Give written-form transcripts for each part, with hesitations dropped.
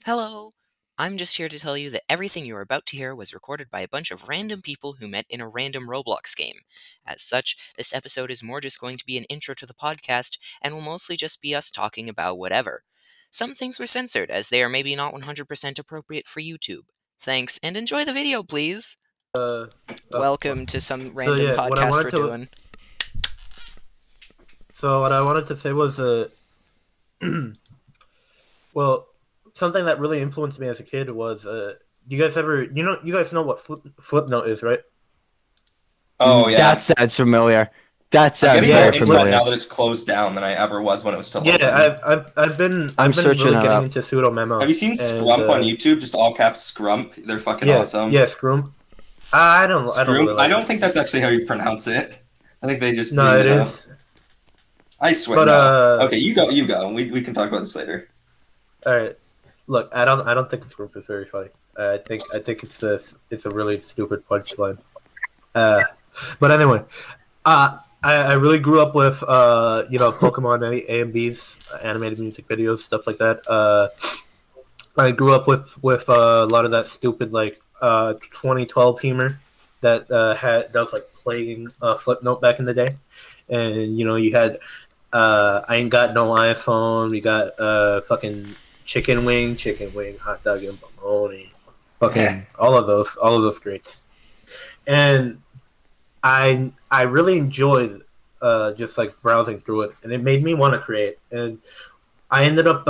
Hello! I'm just here to tell you that everything you are about to hear was recorded by a bunch of random people who met in a random Roblox game. As such, this episode is more just going to be an intro to the podcast and will mostly just be us talking about whatever. Some things were censored, as they are maybe not 100% appropriate for YouTube. Thanks, and enjoy the video, please! Oh, Welcome to some so random yeah, what I podcast wanted we're to doing. so what I wanted to say was well, something that really influenced me as a kid was you guys ever you guys know what Flipnote is, right? Oh yeah, That sounds familiar. That I'm sounds getting Yeah, more very into it now familiar. that it's closed down than I ever was when it was still Yeah, open. I've been searching really it getting up. into pseudo memo. Have you seen Scrump on YouTube? Just all caps Scrump. They're fucking Yeah, awesome. yeah, Scroom. I don't really Scrump. like I don't it. think that's actually how you pronounce it. I think they just No, made it it up. is. I swear. But No. Okay, you go. You go. We can talk about this later. all right. Look, I don't think Scroom is very funny. I think it's a really stupid punchline. But anyway, I really grew up with Pokemon AMVs, animated music videos, stuff like that. I grew up with a lot of that stupid 2012 humor that that was like plaguing Flipnote back in the day, and you had I ain't got no iPhone. We got fucking chicken wing, hot dog and bologna, fucking all of those greats, and I really enjoyed just like browsing through it, and it made me want to create. And I ended up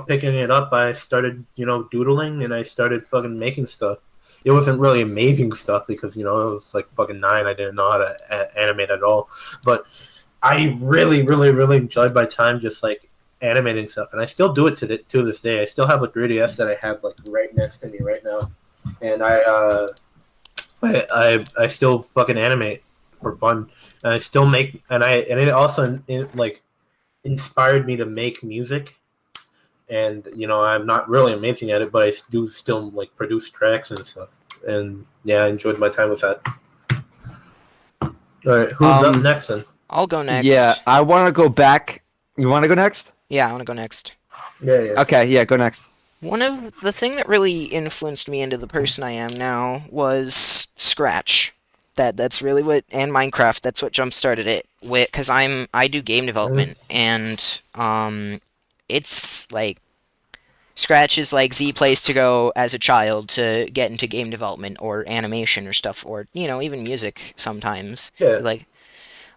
picking it up. I started doodling, and I started fucking making stuff. It wasn't really amazing stuff because I was like fucking 9. I didn't know how to animate at all, but I really, really, really enjoyed my time just like animating stuff, and I still do it to this day. I still have a 3DS that I have like right next to me right now, and I still fucking animate for fun, and I still make, and it also inspired me to make music. And I'm not really amazing at it, but I do still like produce tracks and stuff. And yeah, I enjoyed my time with that. All right, who's up next then? I'll go next. Yeah, I want to go back. You want to go next? Yeah, I want to go next. Yeah. Okay, yeah, go next. One of the thing that really influenced me into the person I am now was Scratch. That's really what, and Minecraft. That's what jump started it. Because I do game development, and it's like Scratch is like the place to go as a child to get into game development or animation or stuff, or even music sometimes. Yeah.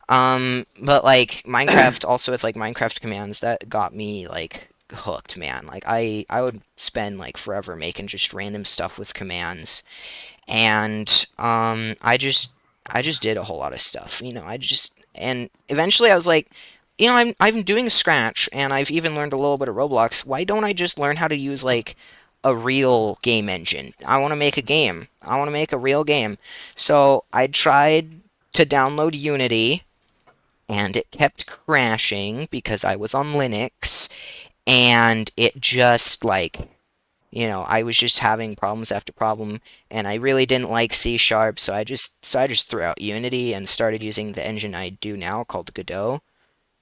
But like Minecraft also with like Minecraft commands that got me like hooked, man. Like I would spend like forever making just random stuff with commands, and I just did a whole lot of stuff. And eventually I was like, I'm doing Scratch, and I've even learned a little bit of Roblox. Why don't I just learn how to use like a real game engine? I want to make a game. I want to make a real game. So I tried to download Unity, and it kept crashing because I was on Linux, and it just I was just having problems after problem, and I really didn't like C#, so I just threw out Unity and started using the engine I do now called Godot.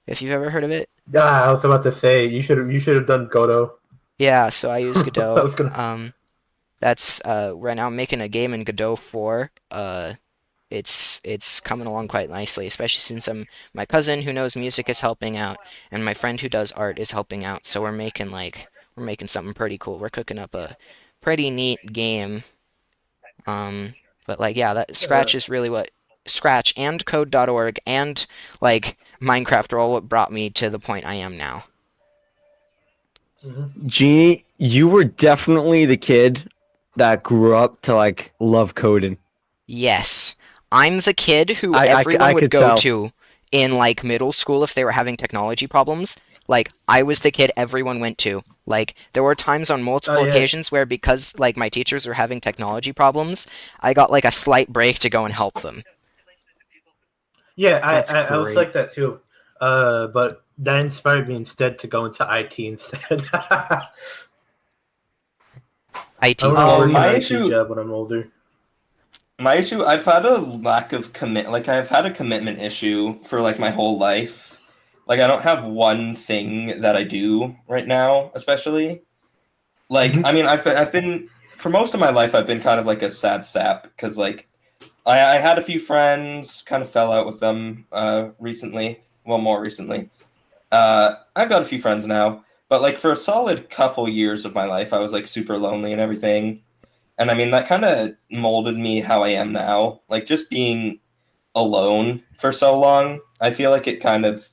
If you've ever heard of it. Yeah, I was about to say you should have done Godot. Yeah, so I use Godot. I was gonna... That's right now I'm making a game in Godot 4. It's coming along quite nicely, especially since my cousin who knows music is helping out, and my friend who does art is helping out. So we're making something pretty cool. We're cooking up a pretty neat game. But like yeah, that Scratch is really what Scratch and Code.org and like Minecraft are all what brought me to the point I am now. Jeannie, you were definitely the kid that grew up to like love coding. Yes. I'm the kid who I everyone would could go tell. to in like middle school if they were having technology problems. Like I was the kid everyone went to. Like there were times on multiple occasions where because like my teachers were having technology problems, I got like a slight break to go and help them. Yeah, I was great. like that too. But that inspired me instead to go into IT instead. IT I want to school. work my an IT issue- job when I'm older. My issue, I've had a lack of I've had a commitment issue for like my whole life. Like I don't have one thing that I do right now, especially. Like, I mean, I've been for most of my life, I've been kind of like a sad sap because like I had a few friends, kind of fell out with them recently. Well, more recently. I've got a few friends now, but like for a solid couple years of my life, I was like super lonely and everything. And I mean, that kind of molded me how I am now. Like just being alone for so long, I feel like it kind of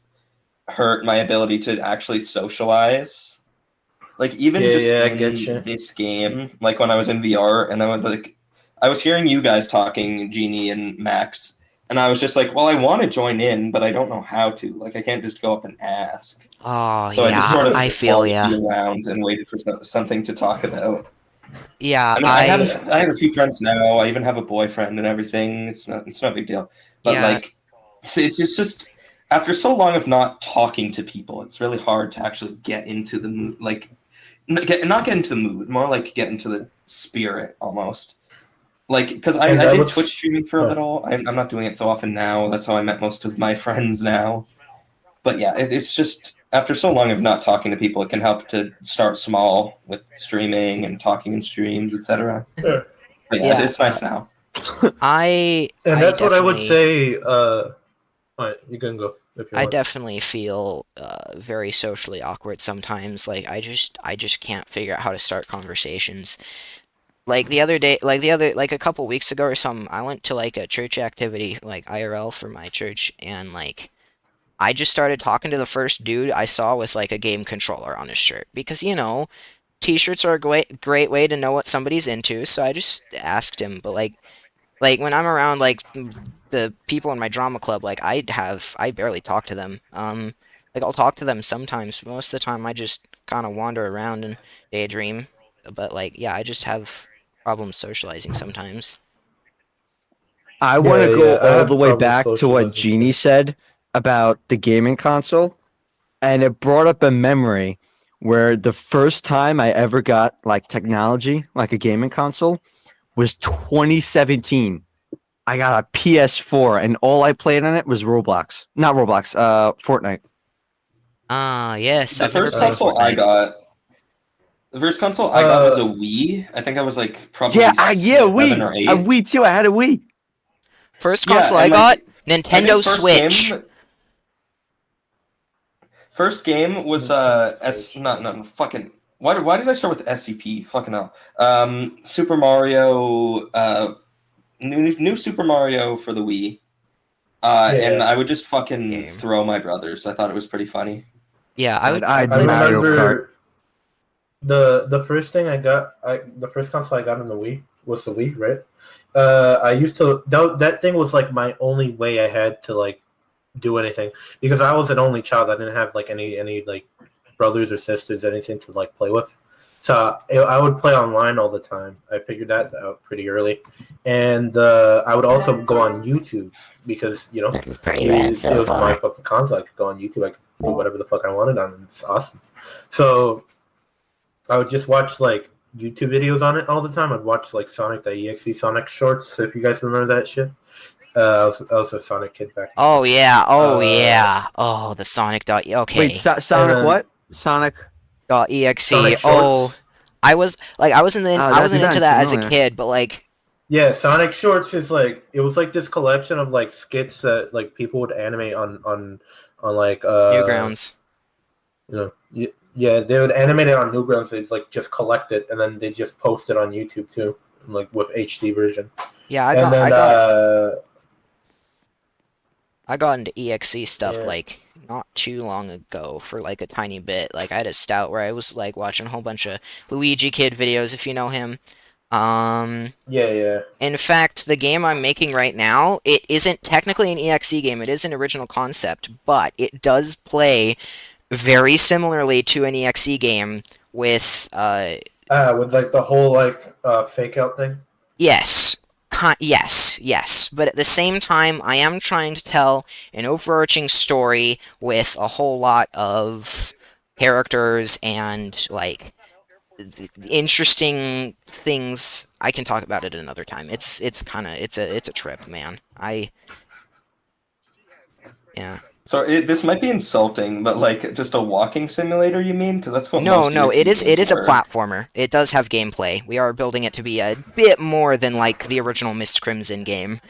hurt my ability to actually socialize. Like even Yeah, just yeah, I get in you. this game, like when I was in VR and I was hearing you guys talking, Jeannie and Max, and I was just like, well, I want to join in, but I don't know how to. Like I can't just go up and ask. Oh So I just yeah, sort of I feel followed ya. you around and waited for something to talk about. Yeah, I mean, I have a few friends now. I even have a boyfriend and everything. It's not a big deal. But yeah, like, it's just after so long of not talking to people, it's really hard to actually get into the like not get into the mood, more like get into the spirit almost. Like, because And I I did would. Twitch streaming for a little. I'm not doing it so often now. That's how I met most of my friends now. But yeah, it's just after so long of not talking to people, it can help to start small with streaming and talking in streams, etc. Yeah. But yeah, yeah. it's nice now. And I that's what I would definitely say. Alright, you can go if you I want. definitely feel very socially awkward sometimes. Like I just can't figure out how to start conversations. Like the other day, like a couple weeks ago or something, I went to like a church activity, like IRL for my church, and like I just started talking to the first dude I saw with like a game controller on his shirt because t-shirts are a great way to know what somebody's into. So I just asked him, but like when I'm around like the people in my drama club, like I barely talk to them. Like I'll talk to them sometimes. But most of the time, I just kind of wander around and daydream. But like, yeah, I just have problems socializing sometimes. I want to Yeah, go yeah, I all the have way problems back to what socializing Jeannie too. said about the gaming console, and it brought up a memory where the first time I ever got like technology, like a gaming console, was 2017. I got a PS4, and all I played on it was Roblox. Not Roblox, Fortnite. Ah, yes, The I've never first played Uh, console I Fortnite. got, the first console I got was uh, a Wii. I think I was like Yeah, probably yeah, 7 Wii. or A 8. Wii too. I had a Wii. First Yeah, console I and got, like I think Nintendo Switch. first game was Nintendo S Switch. not no fucking why did I start with SCP? Fucking hell. Super Mario new Super Mario for the Wii. Yeah, And yeah. I would just fucking Game. throw my brothers. I thought it was pretty funny. Yeah, I would I had I play that a Mario lot. Kart. remember the first thing the first console I got on the Wii was the Wii, right? I used to that thing was like my only way I had to like do anything because I was an only child. I didn't have like any like brothers or sisters, anything to like play with. So I would play online all the time. I figured that out pretty early, and I would also go on YouTube because This is pretty rad it so was my far. fucking console. I could go on YouTube. I could do whatever the fuck I wanted on it. It's awesome. So I would just watch like YouTube videos on it all the time. I'd watch like Sonic.exe, Sonic Shorts. If you guys remember that shit, I was a Sonic kid back in the Oh day. yeah, oh Uh, yeah. Oh, the Sonic dot Wait, okay. and Sonic then what? Sonic. Dot exe. Sonic Oh, Shorts. I That wasn't into sounds that as a familiar. kid, but like Yeah, Sonic Shorts is like it was like this collection of like skits that like people would animate on like Newgrounds. you know yeah, they would animate it on Newgrounds. They'd like just collect it and then they just post it on YouTube too, like with HD version. Yeah, And then I got into EXE stuff yeah. like not too long ago for like a tiny bit. Like I had a stout where I was like watching a whole bunch of Luigi Kid videos if you know him. Um Yeah, yeah. in fact, the game I'm making right now, it isn't technically an EXE game. It is an original concept, but it does play very similarly to an EXE game with With like the whole like fake out thing. yes. Yes. But at the same time, I am trying to tell an overarching story with a whole lot of characters and like interesting things. I can talk about it another time. It's kind of it's a trip, man. I yeah. So this might be insulting, but like just a walking simulator, you mean? Because that's what No, most no, UT it games is a were. platformer. It does have gameplay. We are building it to be a bit more than like the original Mist Crimson game.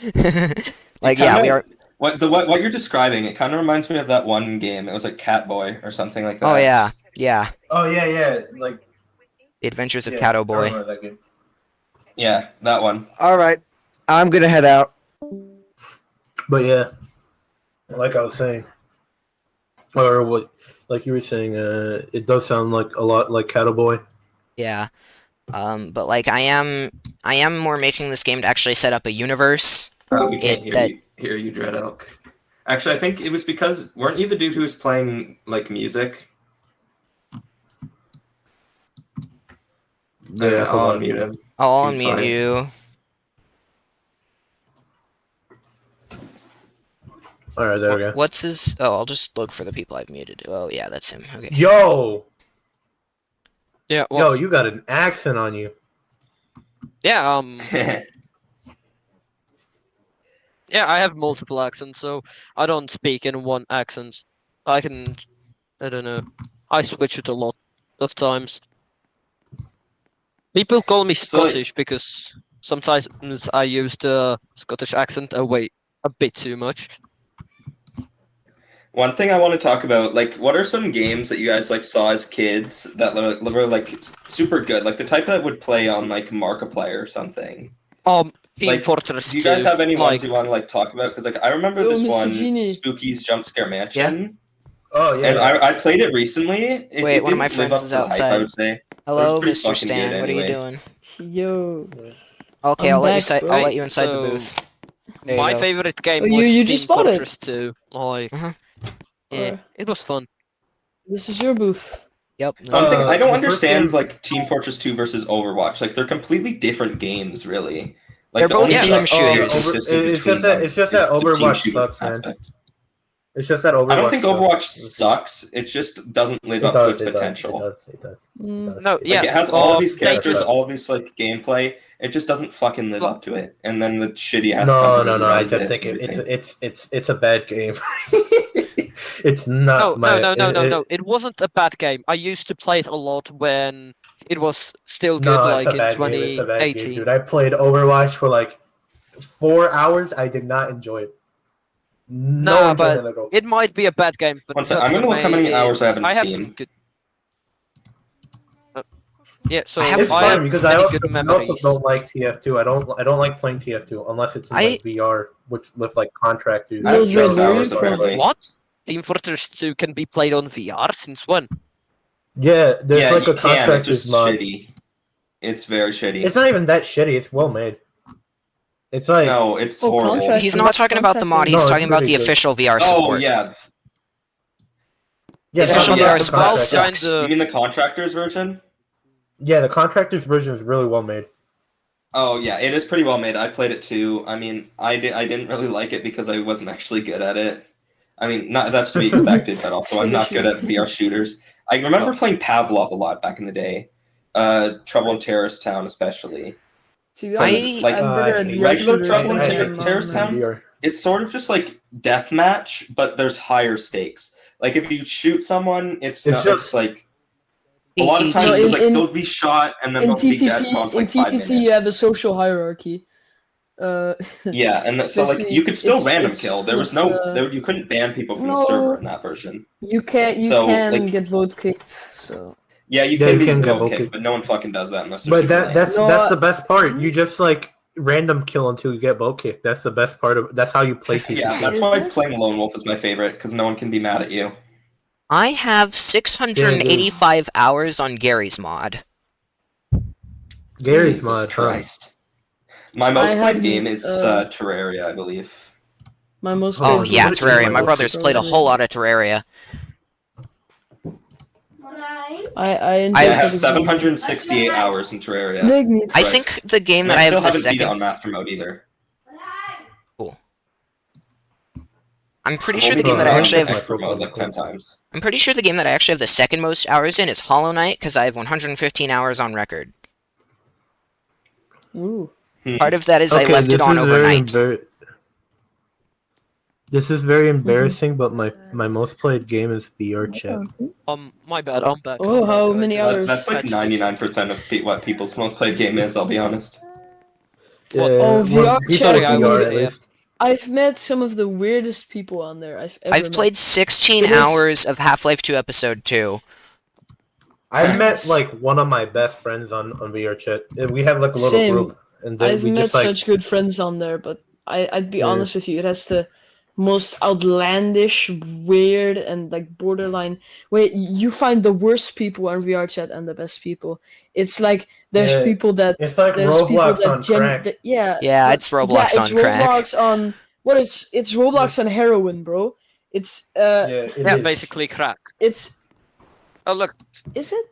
Like, yeah, we are. What you're describing, it kind of reminds me of that one game. It was like Catboy or something like Oh that. yeah, yeah. Oh yeah, like The Adventures of yeah, Cato I Boy. remember that game. Yeah, that one. All right, I'm gonna head out. But yeah, like I was saying, or what, like you were saying, it does sound like a lot like Cowboy. Yeah. But like I am more making this game to actually set up a universe. We can't hear you, Dread Elk. Actually, I think it was because weren't you the dude who was playing like music? Yeah, hold I'll on. unmute him. I'll Seems unmute fine. you. All right, there we go. What's his? Oh, I'll just look for the people I've muted. Oh yeah, that's him. Okay. Yo, Yeah, well, yo, you got an accent on you. yeah, yeah, I have multiple accents, so I don't speak in one accent. I don't know, I switch it a lot of times. People call me So, like- Scottish because sometimes I use the Scottish accent a bit too much. One thing I want to talk about, like, what are some games that you guys like saw as kids that were like super good, like the type that would play on like Markiplier or something? Team Like, Fortress do you guys 2, have any like, ones you want to like talk about? Because like I remember Oh, this Mr. one, Genie. Spooky's Jump Scare Mansion, Oh yeah, and yeah. I played it recently. Wait, It one of my didn't live friends up is to the hype, I outside. would say. Hello, pretty Mr. fucking Stan. good What are you anyway. doing? Yo. Okay, I'm I'll let you back, bro. I'll let you inside the So, booth. There you my go. favorite game Oh, was you Team just bought it? Fortress 2. Like, Uh-huh. yeah, Or- it was fun. This is your booth. Yep. One thing I don't the first understand, game- like Team Fortress 2 versus Overwatch. Like they're completely different games, really. Like They're the both only team thing shooters. that's consistent It's between just that- them it's just that is the team Overwatch shooting sucks, man. aspect. It's just that Overwatch. I don't think Overwatch sucks. sucks. It just doesn't live It up to does. its It does. potential. It does. Mm. No, It does. yeah, Like it has all of these they characters, just- all of these like gameplay. It just doesn't fucking live up to it. And then the shitty ass. No, company no, no. who I runs just it think and everything. it's a bad game. It's No, not my. no. It wasn't a bad game. I used to play it a lot when it was still good, No, like it's a in bad game. It's a bad game, 2018. dude. I played Overwatch for like 4 hours. I did not enjoy it. No Nah, enjoyment at all. It might be a bad game for. One second, I'm gonna for look how me. many hours I have in I have Steam. some good. Yeah, so I have It's fun fun have because many I also, good I also memories. don't like TF2. I don't like playing TF2 unless it's in like VR, which with like contractors. I have Those are 6 very hours fun. apparently. What? Team Fortress 2 can be played on VR since when? Yeah, there's Yeah, like you a can. It's contractors just mod. shitty. It's very shitty. It's not even that shitty. It's well made. It's like No, it's Oh, horrible. contract- He's But not talking about the mod. contractors- He's No, it's talking about pretty the good. official VR Oh support. yeah, yeah, The official yeah, VR the support mod sucks. you mean the contractors version? Yeah, the contractors version is really well made. Oh yeah, it is pretty well made. I played it too. I mean, I didn't really like it because I wasn't actually good at it. I mean, not that's to be expected, but also I'm not good at VR shooters. I remember playing Pavlov a lot back in the day. Trouble in Terrorist Town, especially. To be honest, I- like, I'm better at VR regular shooters Trouble than in I am Terrorist on- Town? VR. It's sort of just like deathmatch, but there's higher stakes. Like if you shoot someone, it's like a lot of times No, it's like in- they'll be shot and then In they'll be dead TTT, gone for in like 5 TTT, you minutes. have a social hierarchy. Yeah, and so like Basically, you could still it's- random it's kill. There was with, no you couldn't ban people from the no. server in that version. You can So, like- get vote kicked. So Yeah, you Yeah, can you be can get vote voted. kicked, but no one fucking does that unless they're But super lame. that's No, the best part. You just like random kill until you get bow kicked. That's the best part of. That's how you play TTT. Yeah, that's Is why it? playing Lone Wolf is my favorite because no one can be mad at you. I have 685 hours on Gary's mod. Gary's Jesus mod. Huh? Christ. My most I played have, game is Terraria, I believe. my most. Oh played yeah, vote Terraria. kicked My was brother's played a whole Terraria. lot of Terraria. I enjoy I I have the game. 768 hours in Terraria. Big needs. I Right. think the game And that I I still have the haven't beat it on second. Master Mode either. I'm pretty I've sure the only game that I beaten it on actually have. Master Mode like 10 times. I'm pretty sure the game that I actually have the second most hours in is Hollow Knight because I have 115 hours on record. Ooh. Part of that is I left it on overnight. This is very embarrassing, but my most played game is VR chat. My bad. I'm back. Oh, I'm back. how many just hours? That's like fetched 99% of what people's most played game is. I'll be honest. What? Oh, VR people chat, with I VR would- at yeah. least. I've met some of the weirdest people on there I've ever I've met. played 16 It is- hours of Half-Life 2 Episode 2. I met like one of my best friends on VR chat. We have like a little Same. group, and then I've we met just like such good friends on there, but I'd be Yeah. honest with you, it has the most outlandish, weird, and like borderline. Wait, you find the worst people on VR chat and the best people. It's like there's Yeah, people that it's like there's Roblox on crack. Yeah, but- it's Roblox yeah, on crack. Roblox on what is it's Roblox on heroin, bro. It's it Yeah, is. basically crack. it's Oh look, is it?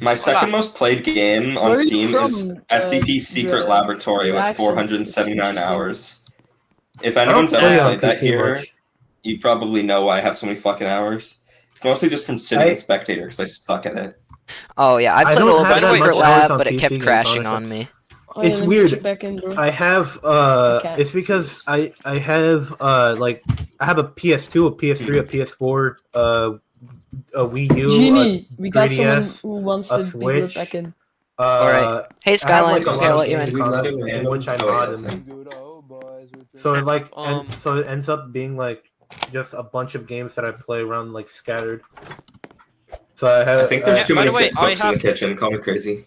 My second most played game on Where are you Steam is from, SCP Secret the- Laboratory your with accent? 479 It's interesting. hours. If I don't anyone's play ever on played that PC here, much. you probably know why I have so many fucking hours. It's mostly just from sitting I- in spectator because I suck at it. Oh yeah, I I played a don't little have bit of that Secret much hours Lab, on but it PC kept games, crashing honestly. on me. Oh, yeah, It's let me weird. put you back in, bro. I have Okay. it's because I have like I have a PS2, a PS3, a PS4, a Wii U, Genie, we got 3DS, someone who wants a to be let Switch. back in. Alright. Hey I have Skyline, like a okay, lot I'll of let you games in. We let consoles, him in. which I Oh, mod, yes. and so it like Um, so it ends up being like just a bunch of games that I play around like scattered. So I have. I think there's Yeah, too by many the way, I cooks in the have- kitchen. Call me crazy.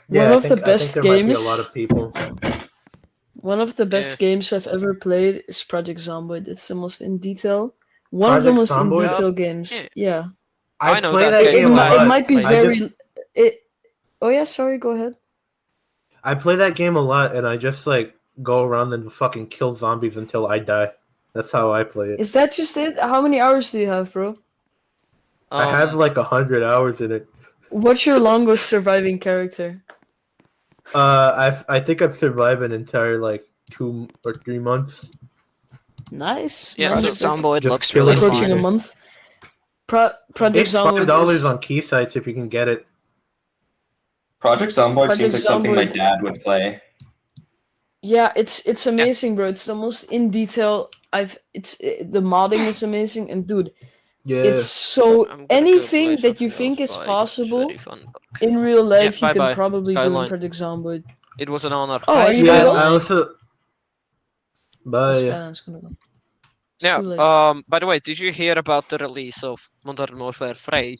Yeah, One I of the think- I best think there might be games- a lot of people. One of the best games I've ever played is Project Zomboid. It's the most in detail. One of the Project most in Zomboid? detail games. Yeah. Yeah. I know play that that game. game a lot. It might be I very. just- It. Oh yeah, sorry. Go ahead. I play that game a lot, and I just like go around and fucking kill zombies until I die. That's how I play it. Is that just it? How many hours do you have, bro? I have like 100 hours in it. What's your longest surviving character? I think I've survived an entire like 2 or 3 months. Nice. Yeah, Mine's Project like Zomboid just looks really killing approaching a fun. month. Project It's Zomboid $5 is- on key sites if you can get it. Project Zomboid seems Project like something my Zomboid- dad would play. Yeah, it's amazing, bro. It's the most in detail. The modding is amazing, and dude, Yeah. it's so I'm gonna go anything play that you something think else, is but it's possible very fun. in real life, you bye-bye, can probably do in Skyline. Project Zomboid. It was an honor. Oh, Hi, are you Yeah, Skyline. I also. Bye. Skyline's gonna go. It's Yeah. too late. By the way, did you hear about the release of Modern Warfare 3?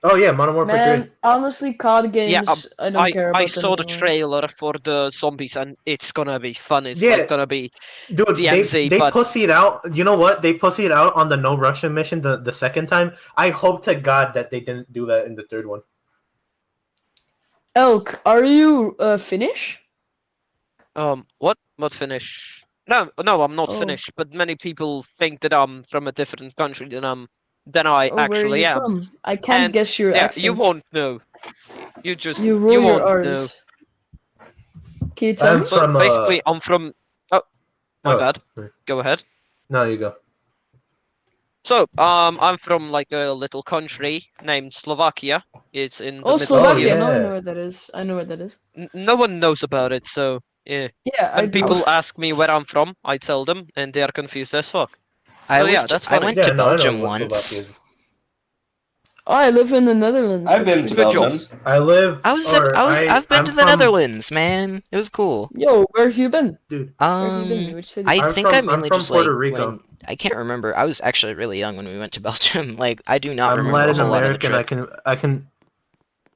Oh yeah, Modern Warfare Man, 3. honestly, COD games, Yeah, I don't care about I them saw the anymore. trailer for the zombies, and it's gonna be fun. It's Yeah. like gonna be Dude, DMZ, they but- pussied out. You know what? They pussied out on the no Russian mission the second time. I hope to God that they didn't do that in the third one. Elk, are you Finnish? What? What Finnish? No, I'm not Oh. Finnish. But many people think that I'm from a different country than I Oh, where are actually you am. from? I can't And, guess your Yeah, accent. you won't know. You just You roll won't your know. R's. Can you tell I'm me? So from, basically, I'm from. Oh, my oh, bad. sorry. Go ahead. No, you go. So, I'm from like a little country named Slovakia. It's in the Oh, middle. Slovakia. yeah. No, I know where that is. I know where that is. No one knows about it, so yeah. Yeah, I When do. people ask me where I'm from, I tell them, and they are confused as fuck. I Oh, yeah, was that's I funny. went Yeah, to no, I know Belgium what once. Slovakia is. Oh, I live in the Netherlands. I've That's been to pretty Good job. Belgium. I live. I've been I'm to the from- Netherlands, man. It was cool. Yo, where have you been? Dude, Where have you been? Which city? I I'm think from- I I'm mainly from just Puerto like Rico. when I can't remember. I was actually really young when we went to Belgium. Like I do not I'm remember a Latin whole lot of the American. trip. I can.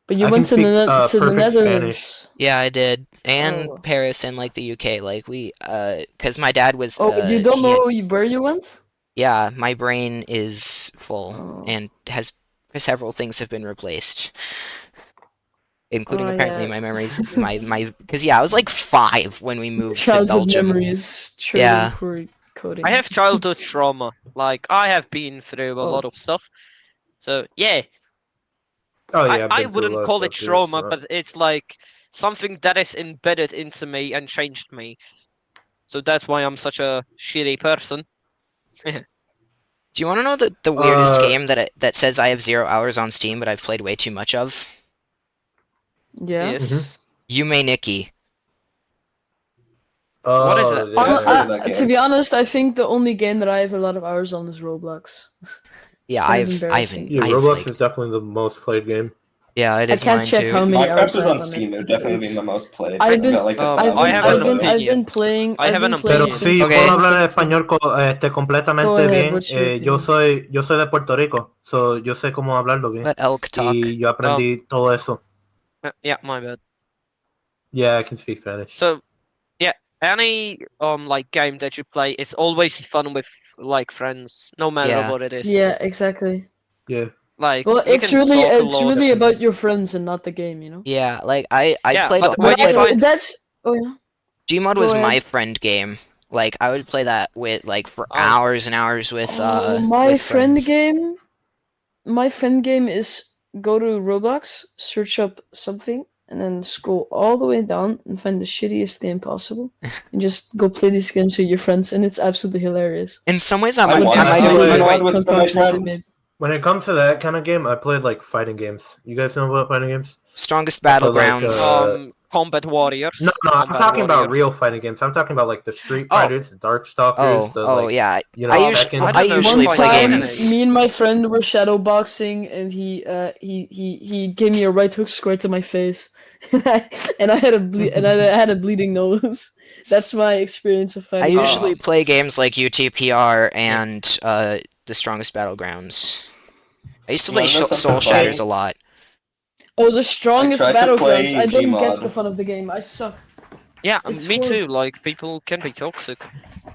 But you I went to can the speak, to the perfect Netherlands. Yeah, I did, and Oh. Paris and like the UK. Like we, because my dad was. Oh, you don't he had- know where you went? Yeah, my brain is full Oh. and has several things have been replaced, including Oh, apparently yeah. my memories. My because yeah, I was like 5 when we moved to Childhood Belgium. memories. Yeah. Coding. I have childhood trauma. Like I have been through a Oh. lot of stuff. So yeah, Oh yeah, I wouldn't call it trauma, but it's like something that is embedded into me and changed me. So that's why I'm such a shitty person. Do you want to know the weirdest Uh, game that says I have 0 hours on Steam, but I've played way too much of? Yeah. Yes. Yume Nikki. Oh, What is it? yeah, I've heard of that To game. be honest, I think the only game that I have a lot of hours on is Roblox. Yeah, Kind of I've embarrassing. Yeah, I've Roblox like is definitely the most played game. yeah, it I is can't mine check too. how many hours Minecraft is I on have on Steam. it. It would definitely be It's- the most played. I've I've been- got like I 1,000 have hours an on it. I've been opinion. playing. I I've have an been playing Pero opinion. since sí, Okay. puedo hablar 2017. español Go completamente ahead, bien. what's your Yo opinion? soy de Puerto Rico, so yo sé cómo hablarlo bien. Let Elk talk. Y yo aprendí todo eso. Yeah, my bad. Yeah, I can speak Spanish. So, yeah, any like game that you play, it's always fun with like friends, no matter Yeah. what it is. Yeah, exactly. Yeah. Like Well, you it's can really talk a it's lot really and- about your friends and not the game, you know. Yeah, like I Yeah, played but when I you played find that's yeah. Gmod Go was ahead. my friend game. Like I would play that with like for Oh. hours and hours with My with friend friends. game. My friend game is go to Roblox, search up something, and then scroll all the way down and find the shittiest game possible, and just go play these games with your friends, and it's absolutely hilarious. In some ways, I I might want I to might play have Wait, Gmod with my concoctions they friends. made. When it comes to that kind of game, I played like fighting games. You guys know about fighting games? Strongest I played, Battlegrounds. Combat Warriors. No, I'm Combat talking about Warriors. real fighting games. I'm talking about like the Street Oh. Fighters, the Darkstalkers, the like, Yeah. you know, I Tekken. I don't know usually if I play know One time, games. me and my friend were shadowboxing, and he gave me a right hook square to my face, and I had a bleeding nose. That's my experience of I fighting. usually games. play games like UTPR and the Strongest Battlegrounds. I used to play You wanna know Soul something funny? Shatters a lot. Oh, the strongest I tried to play battlegrounds. I don't get Gmod. the fun of the game. I suck. Yeah, It's me horrible. too. Like people can be toxic.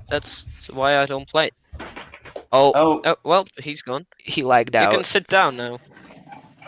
That's why I don't play. Oh, Oh, Oh well, he's gone. he lagged You out. can sit down now.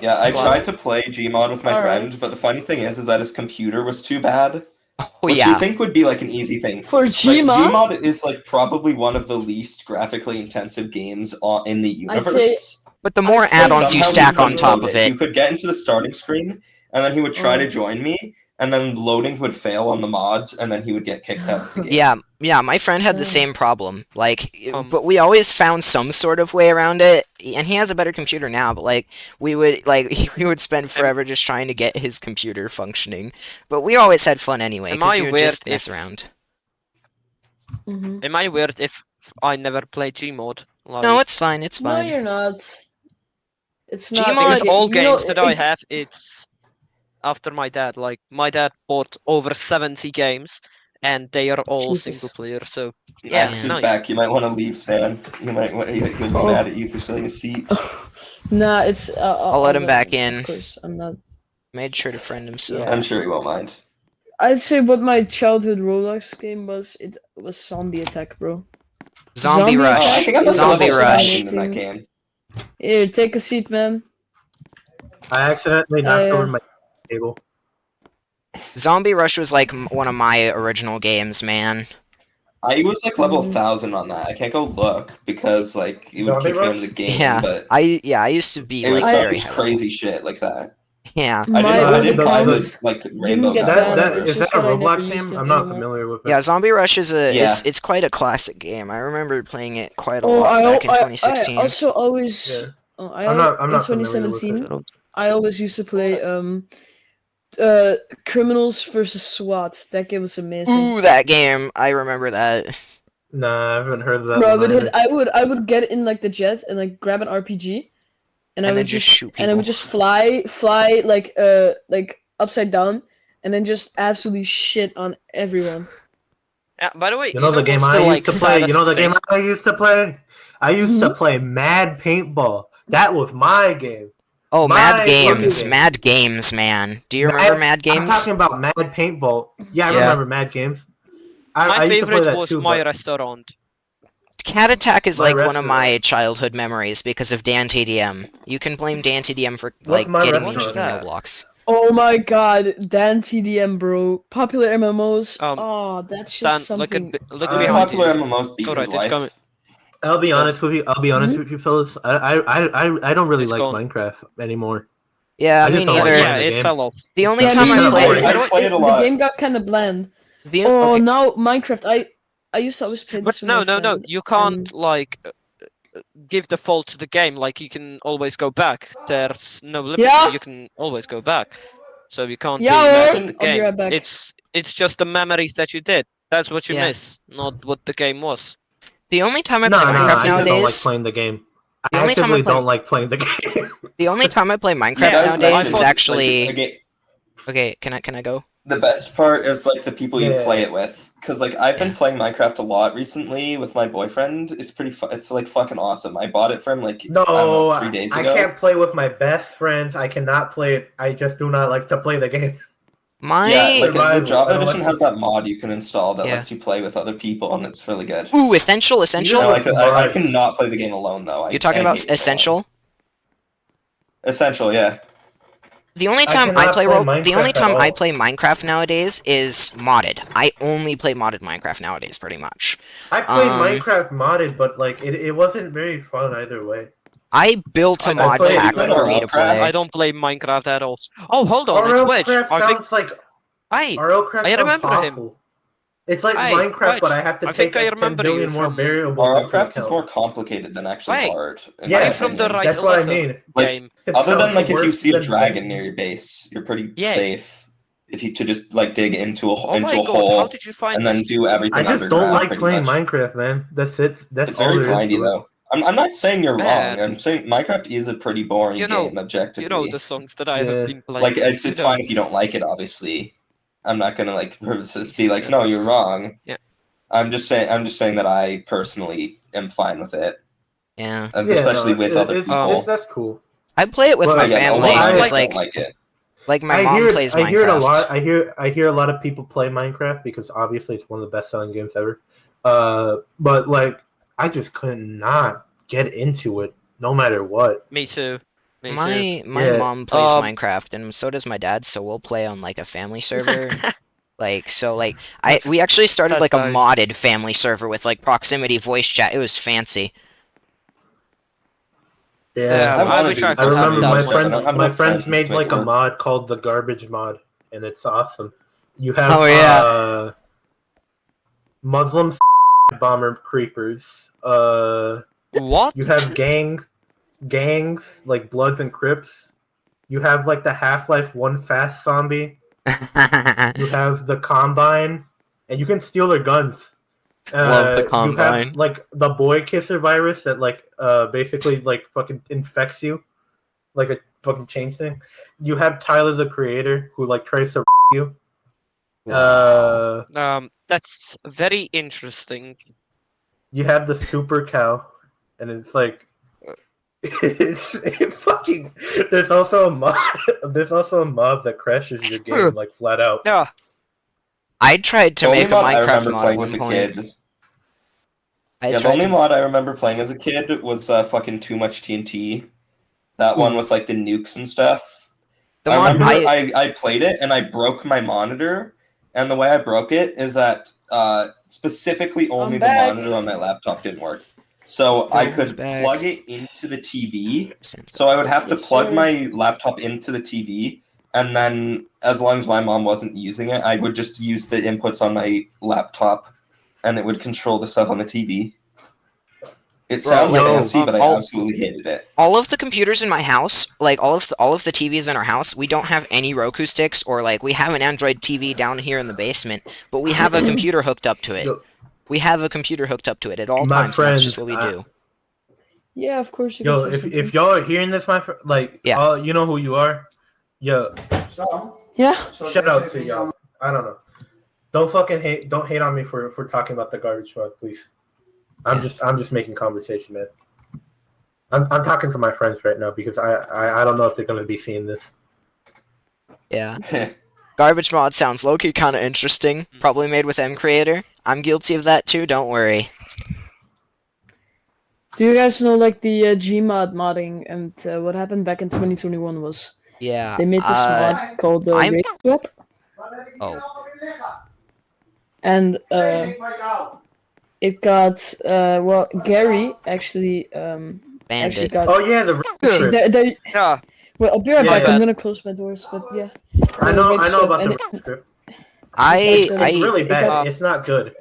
yeah, I Wow. tried to play Gmod with my All friend, right. but the funny thing is that his computer was too bad. Oh Which yeah. you think would be like an easy thing. For Like, Gmod, Gmod is like probably one of the least graphically intensive games in the I'd universe. But the more I'd say add-ons you Somehow stack he on couldn't top load of it, You could get into the starting screen, and then he would try to Oh. join me, and then loading would fail on the mods, and then he would get kicked out of the game. yeah, my friend had the Mm. same problem. Like, Um, but we always found some sort of way around it. And he has a better computer now, but like we would spend forever just trying to get his computer functioning. But we always had fun anyway Am because I he would weird just mess if- around. Mhm. Am I weird if I never play Gmod? Like, No, it's fine. It's No, fine. you're not. It's Gmod- not. because all you know, games that I it- have, it's after my dad. Like my dad bought over 70 games, and they are all Jesus. single player. So yeah, Max is nice. back. You might want to leave, Stan. You might want he'll be Oh. mad at you for stealing a seat. Nah, it's. I'll let him back in. Of course, I'm not. Made sure to friend himself. Yeah. I'm sure he won't mind. I'd say what my childhood Roblox game was. It was Zombie Attack, bro. Zombie Zombie Oh, I Rush. think I played Zombie the Rush. in that game. Here, take a seat, man. I accidentally knocked Yeah. over my table. Zombie Rush was like one of my original games, man. I was like level Mhm. 1000 on that. I can't go look because like it would Zombie kick me out of Rush? the game. Yeah, But I used to be it was like I- very such high crazy shit like that. Yeah. I My didn't only buy the comments like rainbow get guy. banned. That It's is just that a that I never Roblox used game? it I'm not anymore. familiar with it. Yeah, Zombie Rush is Yeah. it's quite a classic game. I remember playing it quite a Oh, lot back in I 2016. also always. Yeah. I I'm not in familiar with 2017, I always used to play Criminals versus SWAT. That game was amazing. Ooh, that game! I remember that. Nah, I haven't heard of that Bro, one either. I would get in like the jet and like grab an RPG, and I And would then just shoot and I would people. just fly like upside down, and then just absolutely shit on everyone. Yeah, by the way, You know the game what's I the, used to play? You know the saddest game thing? I used to play? I used to Mhm. play Mad Paintball. That was my game. Oh, My Mad fucking Games, game. Mad Games, man. Do you remember Mad I'm Games? talking about Mad Paintball. Yeah, I Yeah. remember Mad Games. My I used to play favorite that was too. My but- Restaurant. Cat Attack is My like one of my restaurant. childhood memories because of Dan TDM. You can blame Dan TDM for What's like My getting me Restaurant? into What's that? Roblox. Oh my god, Dan TDM, bro. Popular MMOs. Um, Oh, that's Stan, just look something. look Uh, behind Popular you. MMOs beat Alright, his it's wife. coming. I'll be Go. honest with you. I'll be honest with you, fellas. I don't really It's like gone. Minecraft anymore. Yeah, I me just don't like neither. Yeah, the it game. fell off. The only Yeah, time me kinda I neither. boring. played, I played a The lot. game got kind of bland. the Oh, okay, now Minecraft. I used to always play But this with no, my no, no. friend, You can't and- like give the fault to the game. Like you can always go back. There's no limit. Yeah. You can always go back. So you can't Yeah, be mad or- at the I'll be game. right back. It's just the memories that you did. That's what you Yeah. miss, not what the game was. The only time I No, play no, Minecraft I just don't like nowadays, playing the game. The I only time I actively play- don't like playing the game. the only time I play Minecraft Yeah, nowadays I is thought, actually Like, okay. Can I go? the best part is like the people you Yeah. play it with, because like I've been Yeah. playing Minecraft a lot recently with my boyfriend. It's it's like fucking awesome. I bought it for him like I don't No, know, 3 days I ago. can't play with my best friends. I cannot play it. I just do not like to play the game. My Yeah, like the Survival. Java I don't edition like has that mod you can install that Yeah. lets you play with other people, and it's really good. Ooh, essential. No, I Mods. cannot play the game alone though. You're talking I about hate mods. essential. Essential, yeah. The only I time I cannot play play the only Minecraft time at I all. play Minecraft nowadays is modded. I only play modded Minecraft nowadays, pretty much. I played Um, Minecraft modded, but like it wasn't very fun either way. I built a I mod played pack Minecraft. for me to play. I don't play Minecraft at all. Oh, hold on, it's RL Wedge. Craft I think sounds like I RL Craft I sounds remember him. awful. It's like Hey, Minecraft, but Wedge, I have to I take think I like 10 remember you billion more from variables into Warcraft is account. more complicated than actually Wait. hard. in Yeah, my I'm from the opinion. right That's what I Alyssa mean. Like, game. It Other than sounds like if you worse see a than- dragon near your base, you're pretty Yeah. safe. If you to just like dig into Oh into my a god, hole how did you find and then me? do everything I just underground. don't like pretty playing much. Minecraft, man. That's it. That's It's all very there is grindy to it. though. I'm not saying you're Man. wrong. I'm saying Minecraft is a pretty boring You know- game objectively. You know the songs that I Yeah. have been playing. like it's you know. fine if you don't like it. Obviously, I'm not gonna like just be like, Yeah. no, you're wrong. Yeah. I'm just saying that I personally am fine with it, Yeah, and Yeah, especially no, with other people. that's cool. I play it with Well, my again, family I- because don't like it. like my I mom hear, plays I hear it a Minecraft. lot. I hear a lot of people play Minecraft because obviously it's one of the best selling games ever. But like I just could not get into it, no matter what. Me too. Me too. My Yeah. mom plays Um, Minecraft and so does my dad, so we'll play on like a family server. we That's- actually started that's like a nice. modded family server with like proximity voice chat. It was fancy. Yeah, I wish I I could have remember that my one. friends. I don't have My enough friends friends made to like make a it work. mod called the Garbage Mod, and it's awesome. You have Oh, yeah. Muslim bomber creepers. What? You have gangs like Bloods and Crips. You have like the Half-Life 1 fast zombie. You have the Combine, and you can steal their guns. Love the You Combine. have like the boy kisser virus that like basically like fucking infects you, like a fucking change thing. You have Tyler the Creator who like tries to you. That's very interesting. You have the Super Cow, and it's like it fucking. There's also a mob. There's also a mob that crashes your game like flat out. Yeah. I tried to The only make a mod I Minecraft remember mod at playing one as a point. kid. I Yeah, the tried only to. mod I remember playing as a kid was fucking Too Much TNT. That one with like the nukes and stuff. The I mod remember I I played it and I broke my monitor. And the way I broke it is that specifically only I'm the back. monitor on my laptop didn't work. So I Bill's could back. plug it into the TV. So I would have to Yes, plug sir. my laptop into the TV. And then as long as my mom wasn't using it, I would just use the inputs on my laptop and it would control the stuff on the TV. It sounds like, fancy, but I all- absolutely hated it. all of the computers in my house, like all of the TVs in our house, we don't have any Roku sticks or like we have an Android TV down here in the basement, but we have a computer hooked up to it. Yo, We have a computer hooked up to it at all My times. And that's just friends, what we do. Yeah, of course you Yo, can say if something. y'all are hearing this, Yeah. you know who you are. Yo, Yeah. shout out to y'all. I don't know. Don't fucking hate. Don't hate on me for talking about the garbage mod, please. I'm just making conversation, man. I'm talking to my friends right now because I don't know if they're gonna be seeing this. Yeah. Garbage mod sounds low-key kind of interesting. Probably made with M Creator. I'm guilty of that too, don't worry. Do you guys know like the Gmod modding and what happened back in 2021 was Yeah. they made this mod called the I'm- Race Swap, Oh. and it got well Gary actually Bandit. got. Oh yeah, the road trip. Yeah. Well, I'll be right Yeah, back. yeah. I'm gonna close my doors, but yeah. I know about And the it- road trip. I It's really it bad. got- It's not good.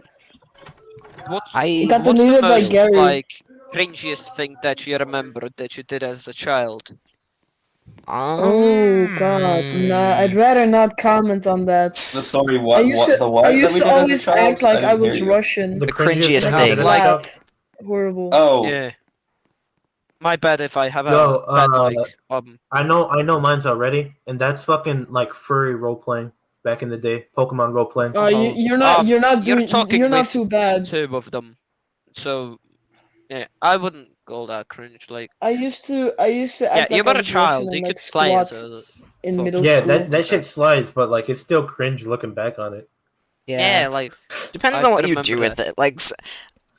What's, I got what's the deleted by most, Gary. like, cringiest thing that you remember that you did as a child? Oh God, nah, I'd rather not comment on that. The story, I what, used what, to, the I what that used we to did as a always child? act like I didn't hear was you. Russian. The cringiest cringiest And I thing. stuff. slapped. Horrible. Oh, Yeah. My bad if I have Yo, a bad like I know mine's already, and that's fucking like furry role playing back in the day, Pokemon role playing. You're not you're talking you're not with too bad. two of them, so yeah, I wouldn't call that cringe. Like, I used to yeah, act you like I were a was Russian child, and you like could slay it. squat in Fuck. middle Yeah, school. that shit slides, but like it's still cringe looking back on it. Yeah, Yeah. like Depends I on what you remember do with that. it. Like,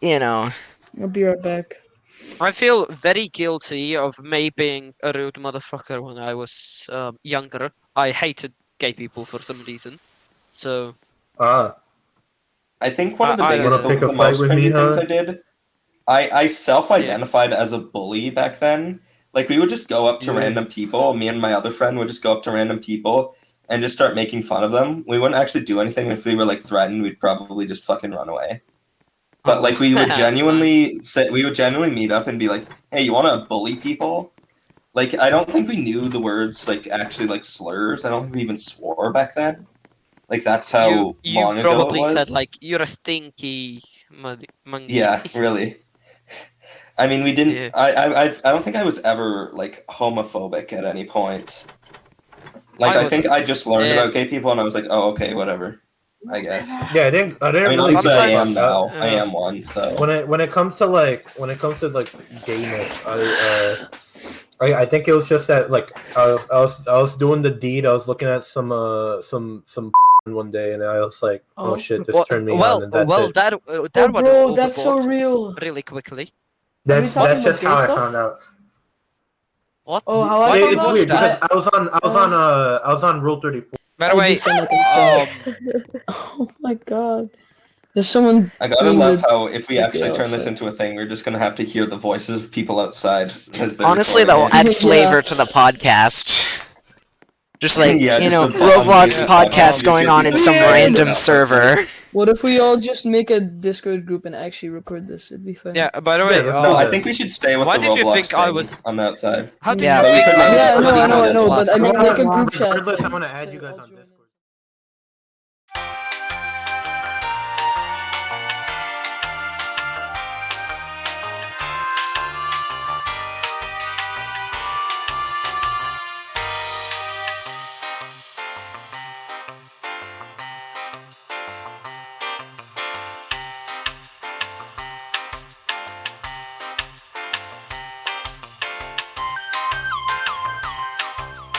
you know. I'll be right back. I feel very guilty of me being a rude motherfucker when I was younger. I hated gay people for some reason. So Ah, I think one of the I you don't biggest, wanna know. pick a the fight most with me, cringy things huh? I did, I self-identified as a bully back then. Like we would just go up to Yeah. random people. Me and my other friend would just go up to random people and just start making fun of them. We wouldn't actually do anything. If they were like threatened, we'd probably just fucking run away. But like we would Nice. genuinely meet up and be like, "Hey, you want to bully people?" Like I don't think we knew the words like actually like slurs. I don't think we even swore back then. Like that's how You long ago it probably said was. like you're a stinky monkey. Yeah, really. I mean, we didn't. Yeah. I don't think I was ever like homophobic at any point. Like I think wasn't. I just learned Yeah. about gay people and I was like, oh, okay, whatever. I guess. Yeah, I didn't I mean, really honestly, I Sometimes- am now. I am one. So when it comes to like gayness, I think it was just that like I was doing the deed. I was looking at some one day, and I was like, oh Oh. shit, this Well, turned me well, on, and that's well, it. that Oh, went bro, that's so overboard real. really quickly. Are we That's talking just about how gay I stuff? found out. What? Oh, how I Why found did It's you out? watch weird that? because I was on Rule 34. By the I'll way, be saying that oh my god. There's someone I gotta doing love the how if we ticket actually turn this outside. into a thing, we're just gonna have to hear the voices of people outside as they're Honestly, that will recording add it. flavor Yeah. to the podcast. Just like, Yeah, you just know, a Roblox unmuted podcast podcast. going on in some Weird. random server. What if we all just make a Discord group and actually record this? It'd be fun. yeah. By the Yeah, way, let's No, do I that. think we should stay with Why the did you Roblox think I thing was- on the outside. how did Yeah. you But we think could I make was it Yeah, so no, that I know, you but I mean, guys make a block group chat. Regardless, I want to add you guys on this.